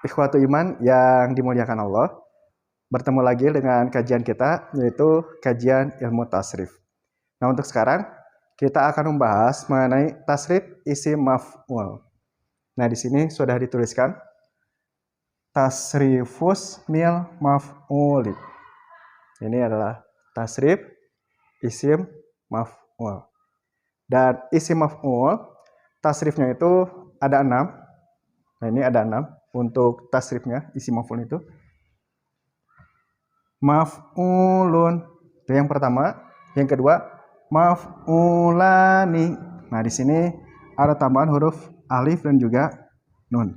Ikhwatu iman yang dimuliakan Allah, bertemu lagi dengan kajian kita, yaitu kajian ilmu tasrif. Nah, untuk sekarang kita akan membahas mengenai tasrif isim maf'ul. Nah, di sini sudah dituliskan tasrifus mil maf'uli. Ini adalah tasrif isim maf'ul. Dan isim maf'ul, tasrifnya itu ada 6. Nah, ini ada 6 untuk tasrifnya, isim maf'ul itu. Maf'ulun, itu yang pertama. Yang kedua, maf'ulani. Nah, di sini ada tambahan huruf alif dan juga nun.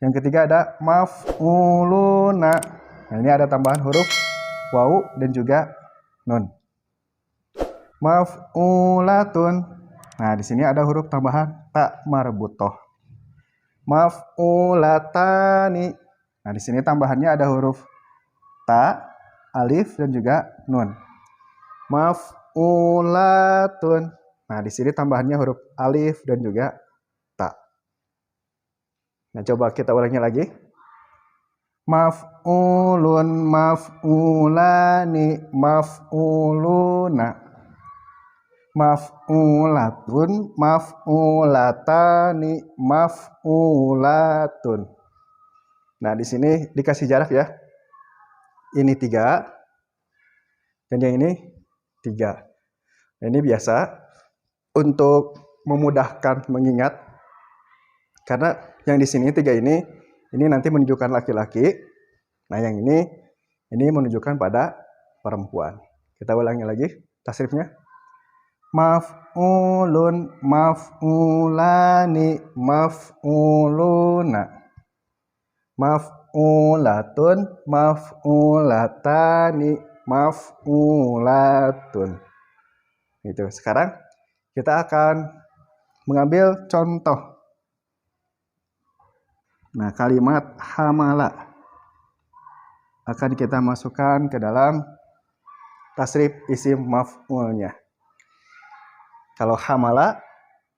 Yang ketiga ada maf'uluna. Nah, ini ada tambahan huruf wawu dan juga nun. Maf'ulatun. Nah, di sini ada huruf tambahan ta marbutoh. Maf'ulatani. Nah, di sini tambahannya ada huruf ta, alif dan juga nun. Maf'ulatun. Nah, di sini tambahannya huruf alif dan juga ta. Nah, coba kita ulangi lagi. Maf'ulun, maf'ulani, maf'uluna. Maf'ulatun, maf'ulatani, maf'ulatun. Nah, di sini dikasih jarak ya. Ini 3 dan yang ini 3. Nah, ini biasa untuk memudahkan mengingat, karena yang di sini 3 ini nanti menunjukkan laki-laki. Nah, yang ini menunjukkan pada perempuan. Kita ulangi lagi tasrifnya. Maf'ulun, maf'ulani, maf'uluna. Maf'ulatun, maf'ulatani, maf'ulatun. Gitu. Sekarang kita akan mengambil contoh. Nah, kalimat hamala akan kita masukkan ke dalam tasrif isim maf'ulnya. Kalau hamala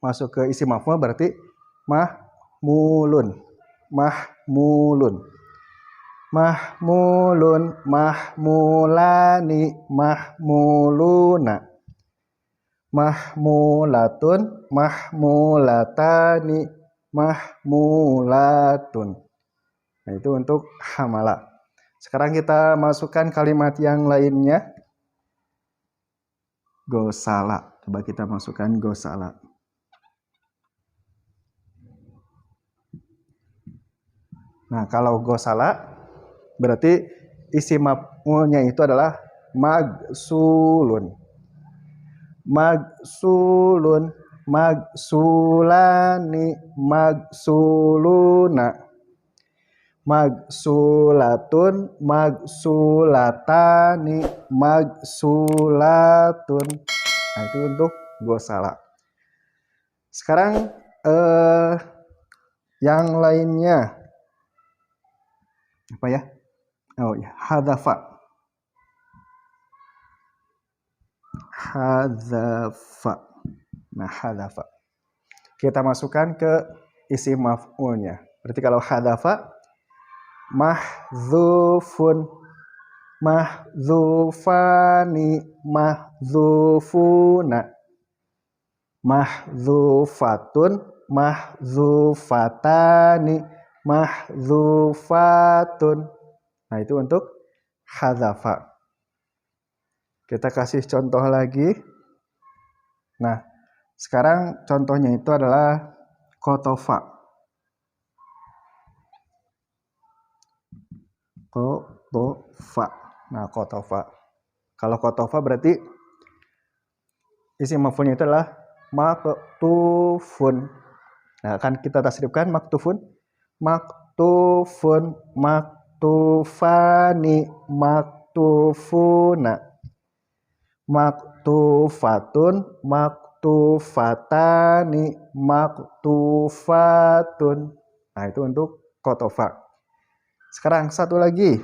masuk ke isim maf'ul berarti mahmulun. Mahmulun. Mahmulun, mahmulani, mahmuluna. Mahmulatun, mahmulatani, mahmulatun. Nah, itu untuk hamala. Sekarang kita masukkan kalimat yang lainnya. Gosala. Coba kita masukkan gosala. Nah, kalau gosala berarti isim maf'ulnya itu adalah magsulun. Magsulun, magsulani, magsuluna. Magsulatun, magsulatani, magsulatun. Nah, itu untuk gosala. Sekarang yang lainnya apa ya? Oh ya, hadzafa. Hadzafa. Nah, hadzafa. Kita masukkan ke isim maf'ulnya. Berarti kalau hadzafa, mahdzufun, mahdzufani, mahdzufuna. Mahdzufatun, mahdzufatani, mahdzufatun. Nah, itu untuk hadzafa. Kita kasih contoh lagi. Nah, sekarang contohnya itu adalah kotofa. Kotofa. Nah, kotofa. Kalau kotofa berarti isim maf'ulnya itu adalah maktufun. Nah, akan kita tasrifkan maktufun, maktufun, maktufani, maktufuna. Maktufatun, maktufatani, maktufatun. Nah, itu untuk kotofa. Sekarang satu lagi.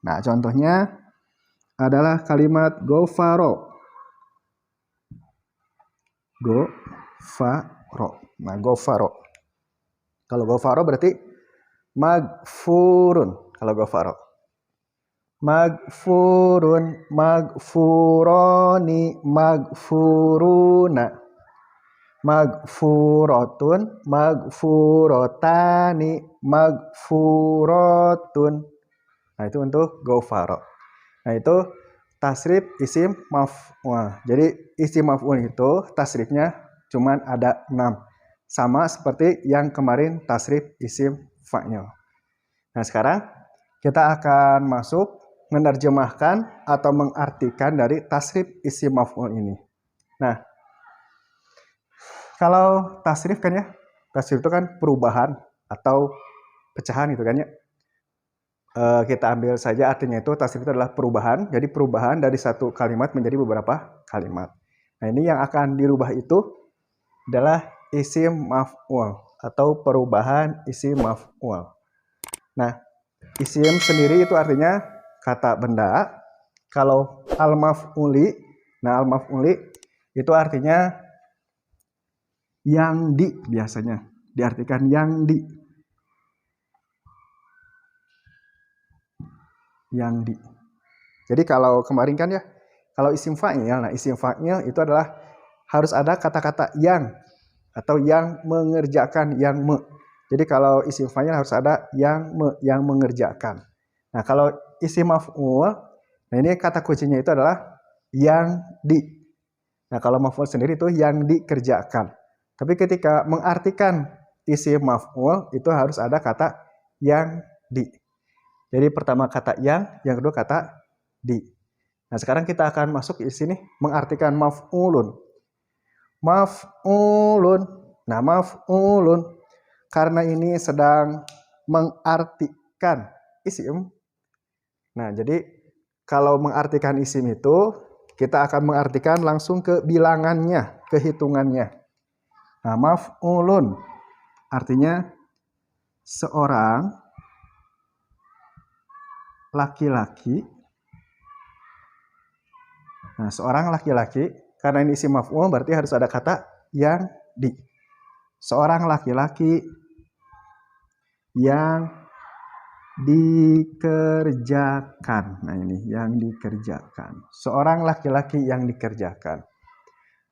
Nah, contohnya adalah kalimat gofaro. Gofaro. Nah, gofaro. Kalau ghafara berarti magfurun. Kalau ghafara. Magfurun, magfuroni, magfuruna. Magfuratun, magfurotani, magfuratun. Nah, itu untuk ghafara. Nah, itu tasrif isim maf'ul. Jadi isim maf'ul itu tasrifnya cuman ada 6. Sama seperti yang kemarin tasrif isim fa'il. Nah, sekarang kita akan masuk menerjemahkan atau mengartikan dari tasrif isim maf'ul ini. Nah, kalau tasrif kan ya, tasrif itu kan perubahan atau pecahan gitu kan ya. Kita ambil saja artinya itu tasrif itu adalah perubahan. Jadi perubahan dari satu kalimat menjadi beberapa kalimat. Nah, ini yang akan dirubah itu adalah isim maf'ul atau perubahan isim maf'ul. Nah, isim sendiri itu artinya kata benda. Kalau al-maf'uli, nah al-maf'uli itu artinya yang di, biasanya diartikan yang di. Yang di. Jadi kalau kemarin kan ya, kalau isim fa'il, nah isim fa'il itu adalah harus ada kata-kata yang atau yang mengerjakan, yang me. Jadi kalau isim fa'il harus ada yang me, yang mengerjakan. Nah, kalau isim maf'ul, nah ini kata kuncinya itu adalah yang di. Nah, kalau maf'ul sendiri itu yang dikerjakan. Tapi ketika mengartikan isim maf'ul itu harus ada kata yang di. Jadi pertama kata yang kedua kata di. Nah, sekarang kita akan masuk di sini mengartikan maf'ulun. Maf'ulun. Nah, maf'ulun karena ini sedang mengartikan isim. Nah, jadi kalau mengartikan isim itu kita akan mengartikan langsung ke bilangannya, ke hitungannya. Nah, maf'ulun artinya seorang laki-laki. Nah, seorang laki-laki, karena ini isim maf'ul berarti harus ada kata yang di. Seorang laki-laki yang dikerjakan. Nah, ini yang dikerjakan. Seorang laki-laki yang dikerjakan.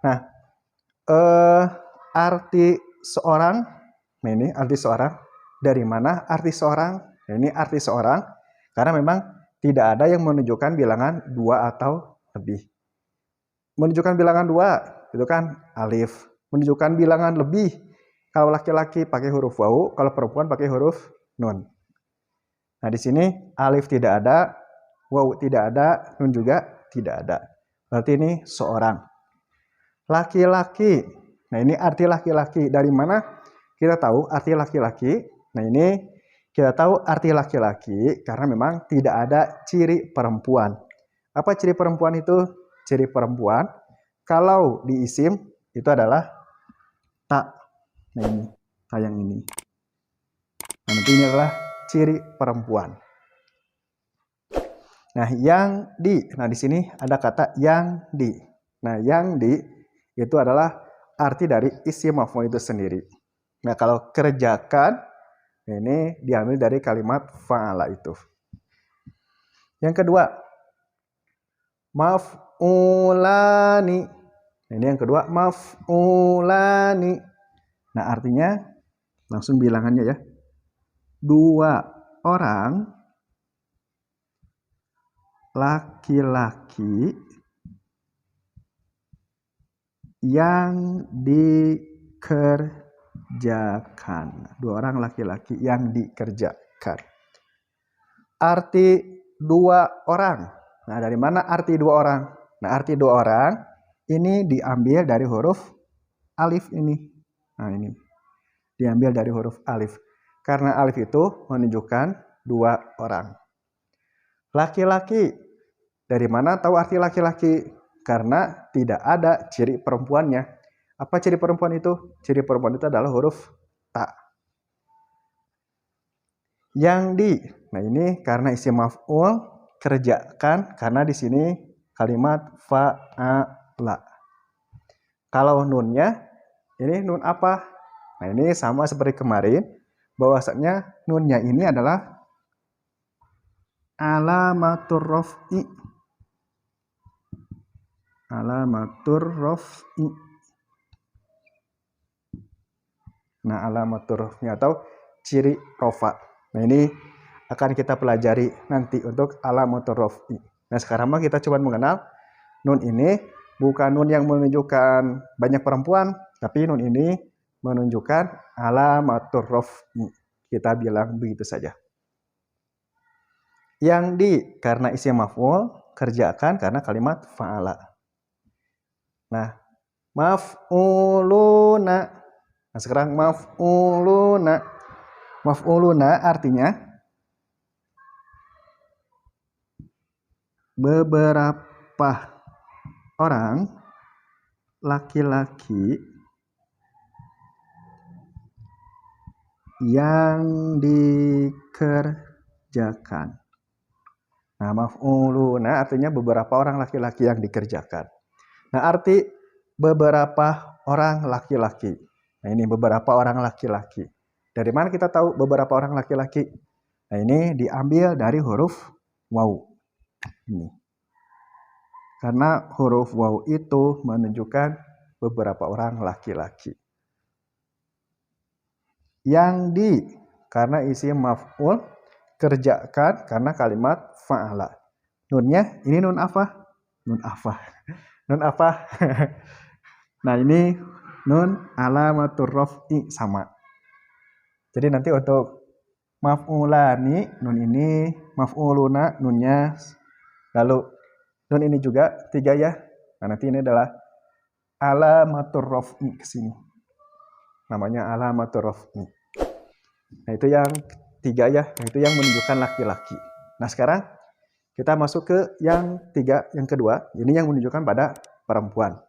Nah, arti seorang, nah ini arti seorang. Dari mana arti seorang? Nah, ini arti seorang karena memang tidak ada yang menunjukkan bilangan 2 atau lebih. Menunjukkan bilangan 2 itu kan alif. Menunjukkan bilangan lebih kalau laki-laki pakai huruf wawu, kalau perempuan pakai huruf nun. Nah, di sini alif tidak ada, wawu tidak ada, nun juga tidak ada. Berarti ini seorang laki-laki. Nah, ini arti laki-laki. Dari mana kita tahu arti laki-laki? Nah, ini kita tahu arti laki-laki karena memang tidak ada ciri perempuan. Apa ciri perempuan itu? Ciri perempuan kalau di isim itu adalah tak. Nah, ini tak yang ini. Nah, nanti ini adalah ciri perempuan. Nah, yang di. Nah, di sini ada kata yang di. Nah, yang di itu adalah arti dari isim maf'ul itu sendiri. Nah, kalau kerjakan ini diambil dari kalimat fa'ala itu. Yang kedua, maf'ulani. Nah, ini yang kedua, maf'ulani. Nah, artinya langsung bilangannya ya. 2 orang laki-laki yang dikerjakan. 2 orang laki-laki yang dikerjakan. Arti 2 orang. Nah, dari mana arti 2 orang? Nah, arti 2 orang ini diambil dari huruf alif ini. Nah, ini diambil dari huruf alif. Karena alif itu menunjukkan 2 orang. Laki-laki. Dari mana tahu arti laki-laki? Karena tidak ada ciri perempuannya. Apa ciri perempuan itu? Ciri perempuan itu adalah huruf ta. Yang di. Nah, ini karena isim maf'ul kerjakan karena di sini kalimat fa'ala. Kalau nunnya ini nun apa? Nah, ini sama seperti kemarin. bahwasanya nunnya ini adalah alamatur raf'i. Alamatur raf'i. Nah, alamatur raf'i atau ciri rofa. Nah, ini akan kita pelajari nanti untuk alamatur raf'i. Nah, sekarang mah kita coba mengenal nun ini bukan nun yang menunjukkan banyak perempuan, tapi nun ini menunjukkan alamatur raf'i. Kita bilang begitu saja. Yang di karena isim maf'ul, kerjakan karena kalimat fa'ala. Nah, maf'uluna. Nah, sekarang maf'uluna. Maf'uluna artinya beberapa orang laki-laki yang dikerjakan. Nah, maf'uluna artinya beberapa orang laki-laki yang dikerjakan. Nah, arti beberapa orang laki-laki. Nah, ini beberapa orang laki-laki. Dari mana kita tahu beberapa orang laki-laki? Nah, ini diambil dari huruf waw. Ini. Karena huruf waw itu menunjukkan beberapa orang laki-laki. Yang di karena isim maf'ul, kerjakan karena kalimat fa'ala. Nunnya ini nun apa? Nun apa? Nun apa? Nah, ini nun alamatur raf'i sama. Jadi nanti untuk maf'ulani nun ini, maf'uluna nunnya, lalu nun ini juga 3 ya. Nah, nanti ini adalah alamatur raf'i ke sini. Namanya alamatur raf'i. Nah, itu yang 3 ya, itu yang menunjukkan laki-laki. Nah, sekarang kita masuk ke yang 3, yang kedua. Ini yang menunjukkan pada perempuan.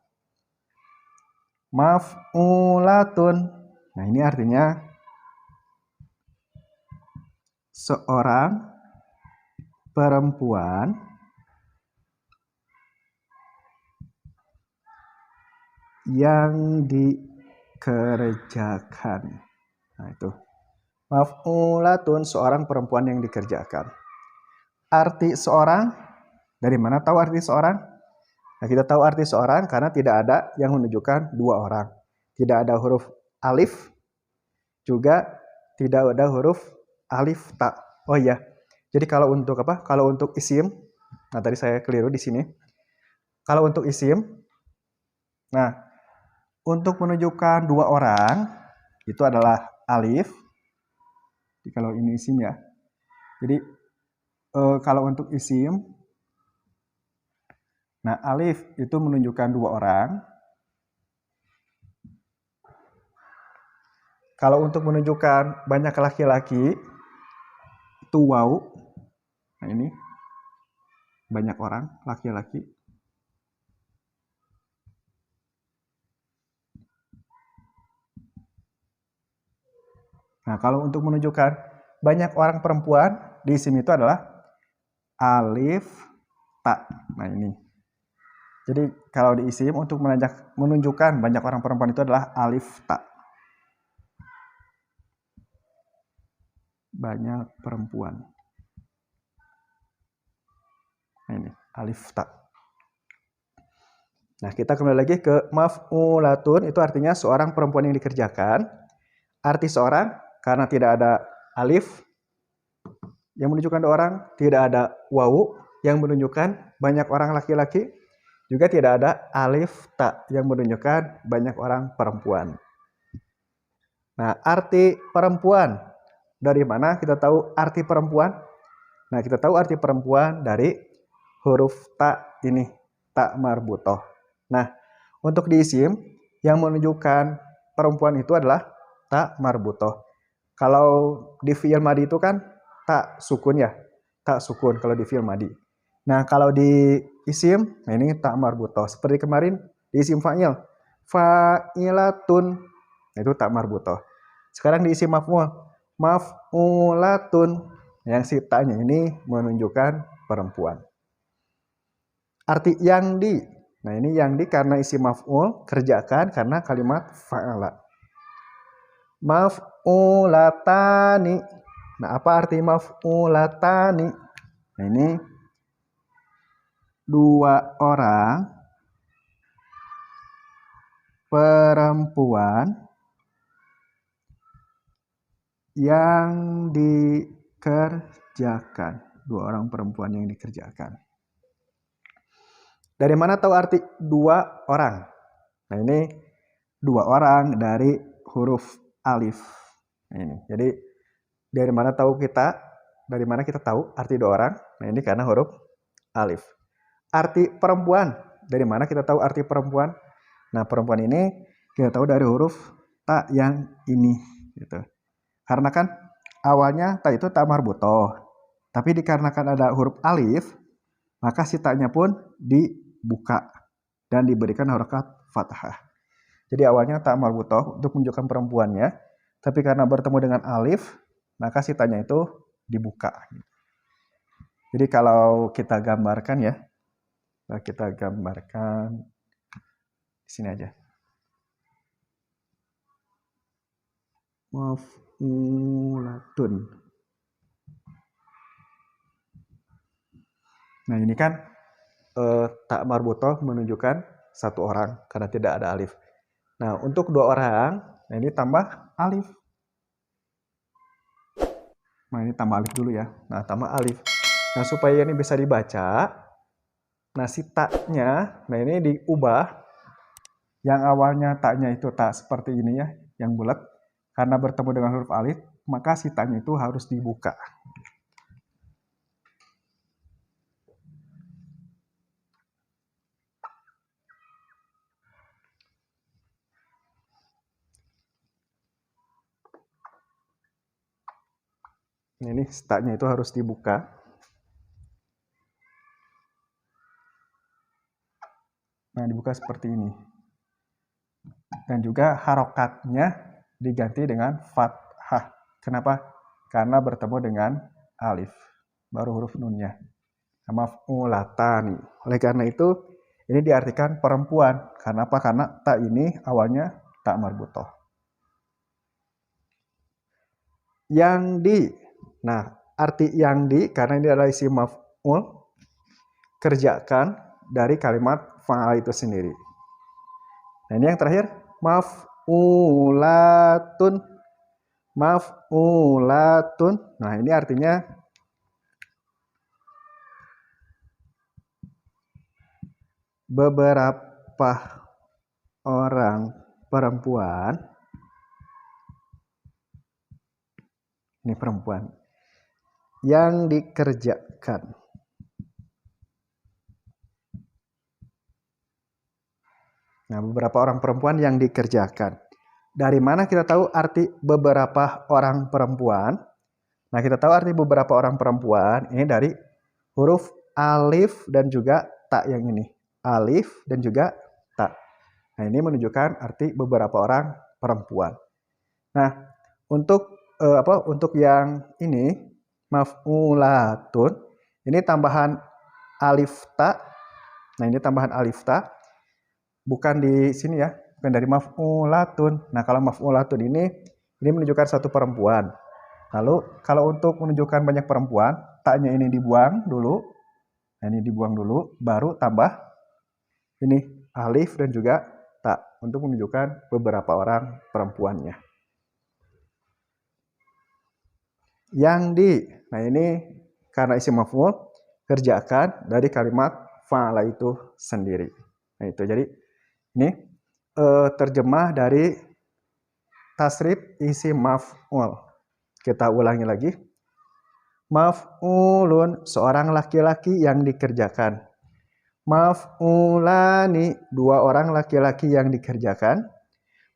Maf'ulatun. Nah, ini artinya seorang perempuan yang dikerjakan. Nah, itu. Maf'ulatun, seorang perempuan yang dikerjakan. Arti seorang, dari mana tahu arti seorang? Nah, kita tahu arti seorang karena tidak ada yang menunjukkan 2 orang. Tidak ada huruf alif, juga tidak ada huruf alif ta. Oh iya. Jadi kalau untuk apa? Kalau untuk isim, nah tadi saya keliru di sini. Kalau untuk isim, nah untuk menunjukkan 2 orang itu adalah alif. Jadi kalau ini isim ya. Jadi kalau untuk isim, nah alif itu menunjukkan 2 orang. Kalau untuk menunjukkan banyak laki-laki itu waw. Nah, ini banyak orang laki-laki. Nah, kalau untuk menunjukkan banyak orang perempuan di isim itu adalah alif ta. Nah, ini. Jadi kalau di isim untuk menunjukkan banyak orang perempuan itu adalah alif ta. Banyak perempuan. Nah, ini alif ta. Nah, kita kembali lagi ke maf'ulatun, itu artinya seorang perempuan yang dikerjakan. Arti seorang karena tidak ada alif yang menunjukkan 2 orang, tidak ada wawu yang menunjukkan banyak orang laki-laki, juga tidak ada alif ta yang menunjukkan banyak orang perempuan. Nah, arti perempuan, dari mana kita tahu arti perempuan? Nah, kita tahu arti perempuan dari huruf ta ini, ta marbutoh. Nah, untuk di isim yang menunjukkan perempuan itu adalah ta marbutoh. Kalau di fi'il madi itu kan ta sukun ya, ta sukun kalau di fi'il madi. Nah, kalau di isim, nah ini ta marbutoh. Seperti kemarin di isim fa'il, fa'ilatun, nah itu ta marbutoh. Sekarang di isim maf'ul, maf'ulatun, yang si ta-nya ini menunjukkan perempuan. Arti yang di, nah ini yang di karena isim maf'ul, kerjakan karena kalimat fa'ala. Maf'ulatani. Nah, apa arti maf'ulatani? Nah, ini dua orang perempuan yang dikerjakan. Dua orang perempuan yang dikerjakan. Dari mana tahu arti dua orang? Nah, ini dua orang dari huruf alif. Nah, ini. Jadi dari mana kita tahu arti dua orang? Nah, ini karena huruf alif. Arti perempuan. Dari mana kita tahu arti perempuan? Nah, perempuan ini kita tahu dari huruf ta yang ini gitu. Karena kan awalnya ta itu ta marbutoh. Tapi dikarenakan ada huruf alif, maka si ta-nya pun dibuka dan diberikan harokat fathah. Jadi awalnya ta marbutoh untuk menunjukkan perempuannya, tapi karena bertemu dengan alif, maka si ta-nya itu dibuka. Jadi kalau kita gambarkan ya, kita gambarkan di sini aja. Maf'ulatun. Nah, ini kan ta marbutoh menunjukkan satu orang karena tidak ada alif. Nah, untuk dua orang, nah ini tambah alif. Nah, ini tambah alif dulu ya. Nah, tambah alif. Nah, supaya ini bisa dibaca, nah si ta-nya, nah ini diubah. Yang awalnya ta-nya itu tak seperti ini ya, yang bulat. Karena bertemu dengan huruf alif, maka si ta-nya itu harus dibuka. Ini ta-nya itu harus dibuka. Nah, dibuka seperti ini. Dan juga harokatnya diganti dengan fathah. Kenapa? Karena bertemu dengan alif. Baru huruf nunnya. Maf'ulatani. Oleh karena itu, ini diartikan perempuan. Karena apa? Karena ta ini awalnya ta marbutoh. Yang di. Nah, arti yang di, karena ini adalah isim maf'ul, kerjakan dari kalimat fa'ala itu sendiri. Nah, ini yang terakhir, maf'ulatun. Maf'ulatun. Nah, ini artinya beberapa orang perempuan. Ini perempuan yang dikerjakan. Nah, beberapa orang perempuan yang dikerjakan. Dari mana kita tahu arti beberapa orang perempuan? Nah, kita tahu arti beberapa orang perempuan ini dari huruf alif dan juga ta yang ini. Alif dan juga ta. Nah, ini menunjukkan arti beberapa orang perempuan. Nah, untuk yang ini maf'ulatun, ini tambahan alif ta. Nah, ini tambahan alif ta. Bukan di sini ya, bukan dari maf'ulatun. Nah, kalau maf'ulatun ini menunjukkan satu perempuan. Lalu kalau untuk menunjukkan banyak perempuan, ta-nya ini dibuang dulu. Nah, ini dibuang dulu, baru tambah ini alif dan juga ta untuk menunjukkan beberapa orang perempuannya. Yang di. Nah, ini karena isim maf'ul, kerjakan dari kalimat fa'ala itu sendiri. Nah, itu jadi ini terjemah dari tasrif isim maf'ul. Kita ulangi lagi. Maf'ulun, seorang laki-laki yang dikerjakan. Maf'ulani, dua orang laki-laki yang dikerjakan.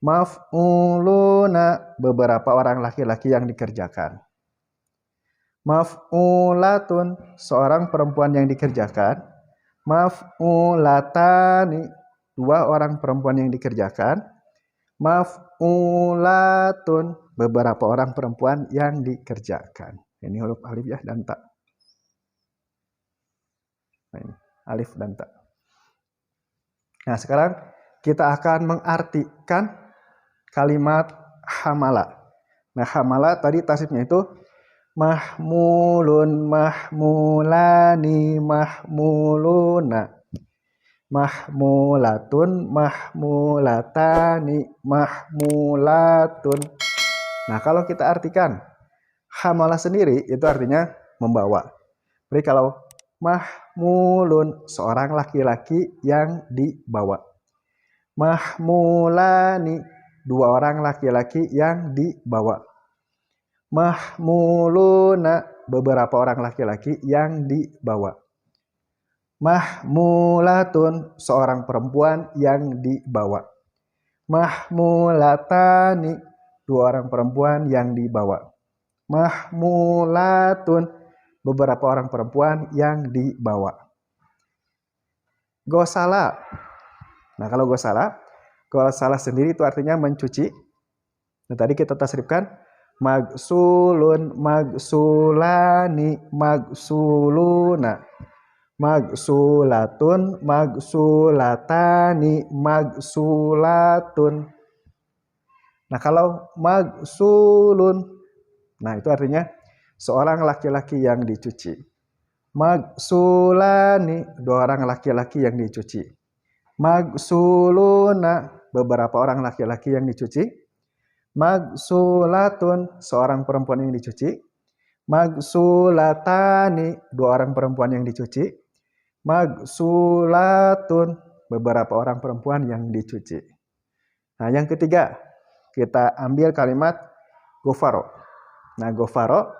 Maf'uluna, beberapa orang laki-laki yang dikerjakan. Maf'ulatun, seorang perempuan yang dikerjakan. Maf'ulatani, dua orang perempuan yang dikerjakan. Maf'ulatun, beberapa orang perempuan yang dikerjakan. Ini huruf alif ya dan ta. Nah, ini alif dan ta. Nah, sekarang kita akan mengartikan kalimat hamala. Nah, hamala tadi tasrifnya itu mahmulun, mahmulani, mahmuluna, mahmulatun, mahmulatani, mahmulatun. Nah, kalau kita artikan hamala sendiri itu artinya membawa. Jadi kalau mahmulun, seorang laki-laki yang dibawa. Mahmulani, dua orang laki-laki yang dibawa. Mahmuluna, beberapa orang laki-laki yang dibawa. Mahmulatun, seorang perempuan yang dibawa. Mahmulatani, dua orang perempuan yang dibawa. Mahmulatun, beberapa orang perempuan yang dibawa. Gosala. Nah, kalau gosala sendiri itu artinya mencuci. Nah, tadi kita tasrifkan magsulun, magsulani, magsuluna, magsulatun, magsulatani, magsulatun. Nah, kalau magsulun, nah itu artinya seorang laki-laki yang dicuci. Magsulani, dua orang laki-laki yang dicuci. Magsuluna, beberapa orang laki-laki yang dicuci. Magsulatun, seorang perempuan yang dicuci. Magsulatani, dua orang perempuan yang dicuci. Magsulatun, beberapa orang perempuan yang dicuci. Nah, yang ketiga, kita ambil kalimat gofaro. Nah, gofaro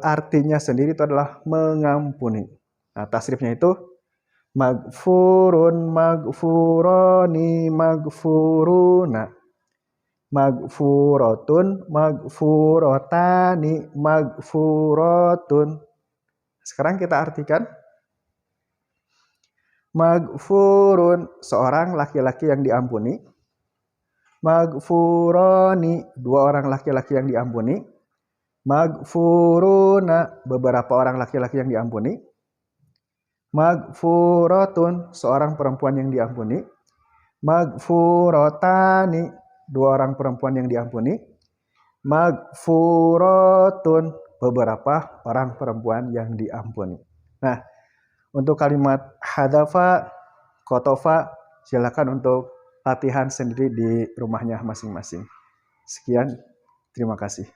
artinya sendiri itu adalah mengampuni. Nah, tasrifnya itu magfurun, magfuroni, magfuruna, magfuratun, magfurotani, magfurotun. Sekarang kita artikan magfurun, seorang laki-laki yang diampuni. Magfuroni, dua orang laki-laki yang diampuni. Magfuruna, beberapa orang laki-laki yang diampuni. Magfuratun, seorang perempuan yang diampuni. Magfurotani, dua orang perempuan yang diampuni. Magfuratun, beberapa orang perempuan yang diampuni. Nah, untuk kalimat hadafa, kotofa, silakan untuk latihan sendiri di rumahnya masing-masing. Sekian, terima kasih.